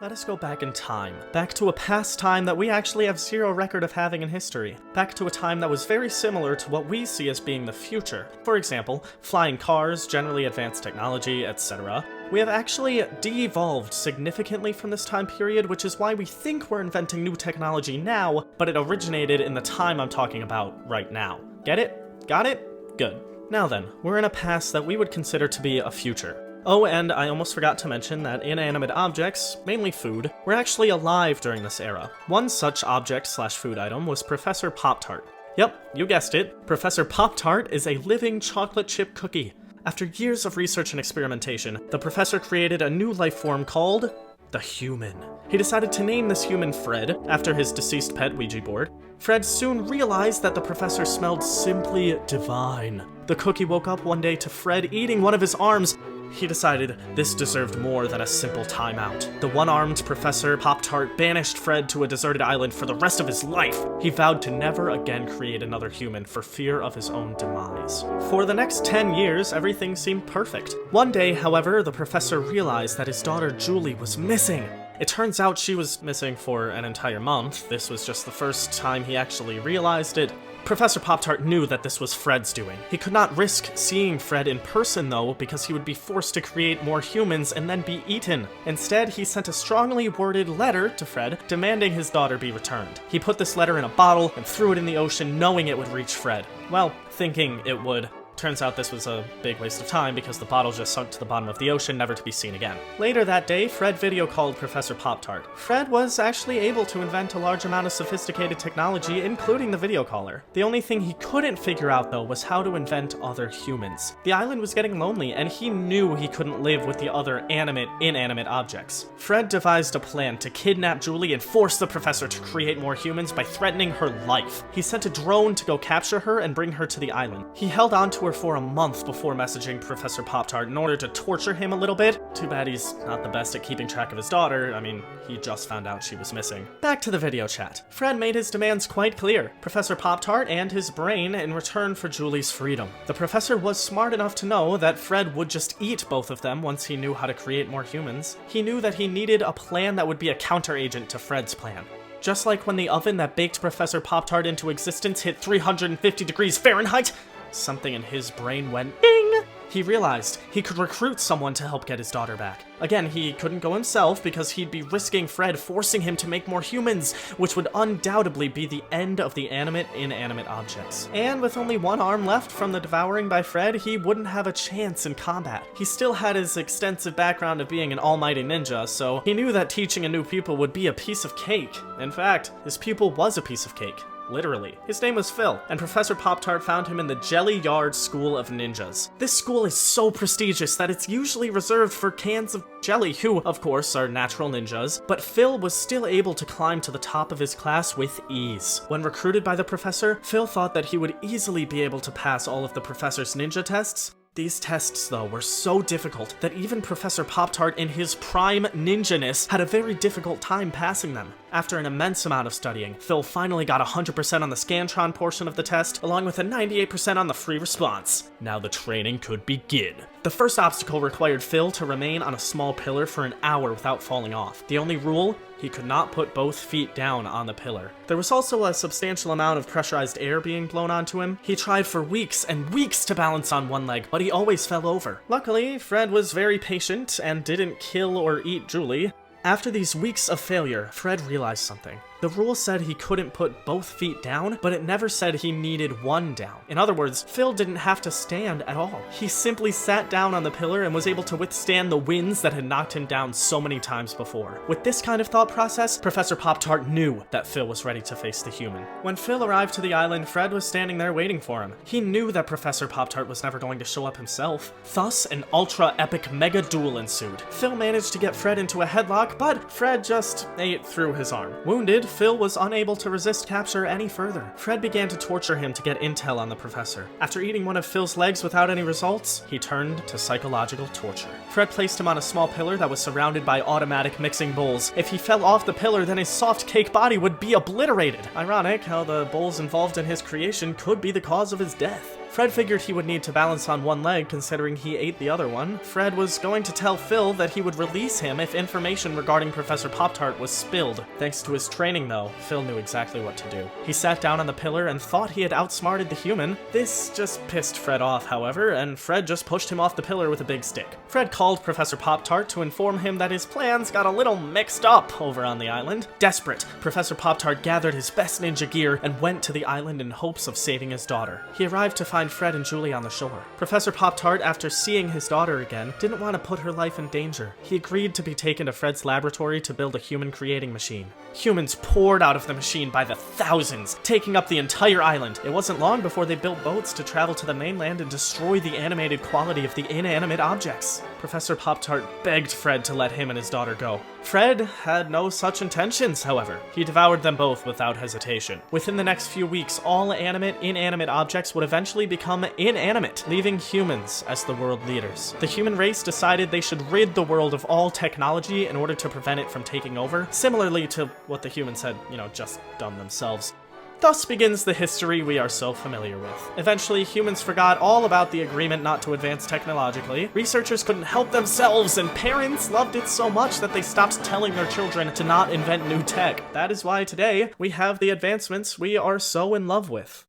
Let us go back in time. Back to a past time that we actually have zero record of having in history. Back to a time that was very similar to what we see as being the future. For example, flying cars, generally advanced technology, etc. We have actually de-evolved significantly from this time period, which is why we think we're inventing new technology now, but it originated in the time I'm talking about right now. Get it? Got it? Good. Now then, we're in a past that we would consider to be a future. Oh, and I almost forgot to mention that inanimate objects, mainly food, were actually alive during this era. One such object/food item was Professor Pop-Tart. Yep, you guessed it. Professor Pop-Tart is a living chocolate chip cookie. After years of research and experimentation, the professor created a new life form called the human. He decided to name this human Fred, after his deceased pet Ouija board. Fred soon realized that the professor smelled simply divine. The cookie woke up one day to Fred eating one of his arms. He decided this deserved more than a simple timeout. The one-armed Professor Pop-Tart banished Fred to a deserted island for the rest of his life. He vowed to never again create another human for fear of his own demise. For the next 10 years, everything seemed perfect. One day, however, the professor realized that his daughter Julie was missing. It turns out she was missing for an entire month. This was just the first time he actually realized it. Professor Pop-Tart knew that this was Fred's doing. He could not risk seeing Fred in person, though, because he would be forced to create more humans and then be eaten. Instead, he sent a strongly worded letter to Fred, demanding his daughter be returned. He put this letter in a bottle and threw it in the ocean, knowing it would reach Fred. Well, thinking it would. Turns out this was a big waste of time because the bottle just sunk to the bottom of the ocean, never to be seen again. Later that day, Fred video called Professor Pop-Tart. Fred was actually able to invent a large amount of sophisticated technology, including the video caller. The only thing he couldn't figure out, though, was how to invent other humans. The island was getting lonely, and he knew he couldn't live with the other inanimate objects. Fred devised a plan to kidnap Julie and force the professor to create more humans by threatening her life. He sent a drone to go capture her and bring her to the island. He held on to her for a month before messaging Professor Pop-Tart in order to torture him a little bit. Too bad he's not the best at keeping track of his daughter. I mean, he just found out she was missing. Back to the video chat. Fred made his demands quite clear. Professor Pop-Tart and his brain in return for Julie's freedom. The professor was smart enough to know that Fred would just eat both of them once he knew how to create more humans. He knew that he needed a plan that would be a counteragent to Fred's plan. Just like when the oven that baked Professor Pop-Tart into existence hit 350 degrees Fahrenheit, something in his brain went ding! He realized he could recruit someone to help get his daughter back. Again, he couldn't go himself because he'd be risking Fred forcing him to make more humans, which would undoubtedly be the end of the inanimate objects. And with only one arm left from the devouring by Fred, he wouldn't have a chance in combat. He still had his extensive background of being an almighty ninja, so he knew that teaching a new pupil would be a piece of cake. In fact, his pupil was a piece of cake. Literally. His name was Phil, and Professor Pop-Tart found him in the Jelly Yard School of Ninjas. This school is so prestigious that it's usually reserved for cans of jelly, who, of course, are natural ninjas, but Phil was still able to climb to the top of his class with ease. When recruited by the professor, Phil thought that he would easily be able to pass all of the professor's ninja tests. These tests, though, were so difficult that even Professor Pop-Tart in his prime ninja-ness had a very difficult time passing them. After an immense amount of studying, Phil finally got 100% on the Scantron portion of the test, along with a 98% on the free response. Now the training could begin. The first obstacle required Phil to remain on a small pillar for an hour without falling off. The only rule? He could not put both feet down on the pillar. There was also a substantial amount of pressurized air being blown onto him. He tried for weeks and weeks to balance on one leg, but he always fell over. Luckily, Fred was very patient and didn't kill or eat Julie. After these weeks of failure, Fred realized something. The rule said he couldn't put both feet down, but it never said he needed one down. In other words, Phil didn't have to stand at all. He simply sat down on the pillar and was able to withstand the winds that had knocked him down so many times before. With this kind of thought process, Professor Pop-Tart knew that Phil was ready to face the human. When Phil arrived to the island, Fred was standing there waiting for him. He knew that Professor Pop-Tart was never going to show up himself. Thus, an ultra-epic mega duel ensued. Phil managed to get Fred into a headlock, but Fred just ate through his arm. Wounded, Phil was unable to resist capture any further. Fred began to torture him to get intel on the professor. After eating one of Phil's legs without any results, he turned to psychological torture. Fred placed him on a small pillar that was surrounded by automatic mixing bowls. If he fell off the pillar, then his soft cake body would be obliterated. Ironic how the bowls involved in his creation could be the cause of his death. Fred figured he would need to balance on one leg considering he ate the other one. Fred was going to tell Phil that he would release him if information regarding Professor Pop-Tart was spilled. Thanks to his training though, Phil knew exactly what to do. He sat down on the pillar and thought he had outsmarted the human. This just pissed Fred off, however, and Fred just pushed him off the pillar with a big stick. Fred called Professor Pop-Tart to inform him that his plans got a little mixed up over on the island. Desperate, Professor Pop-Tart gathered his best ninja gear and went to the island in hopes of saving his daughter. He arrived to find Fred and Julie on the shore. Professor Pop-Tart, after seeing his daughter again, didn't want to put her life in danger. He agreed to be taken to Fred's laboratory to build a human-creating machine. Humans poured out of the machine by the thousands, taking up the entire island. It wasn't long before they built boats to travel to the mainland and destroy the animated quality of the inanimate objects. Professor Pop-Tart begged Fred to let him and his daughter go. Fred had no such intentions, however. He devoured them both without hesitation. Within the next few weeks, all animate, inanimate objects would eventually become inanimate, leaving humans as the world leaders. The human race decided they should rid the world of all technology in order to prevent it from taking over, similarly to what the humans had, just done themselves. Thus begins the history we are so familiar with. Eventually, humans forgot all about the agreement not to advance technologically. Researchers couldn't help themselves, and parents loved it so much that they stopped telling their children to not invent new tech. That is why today, we have the advancements we are so in love with.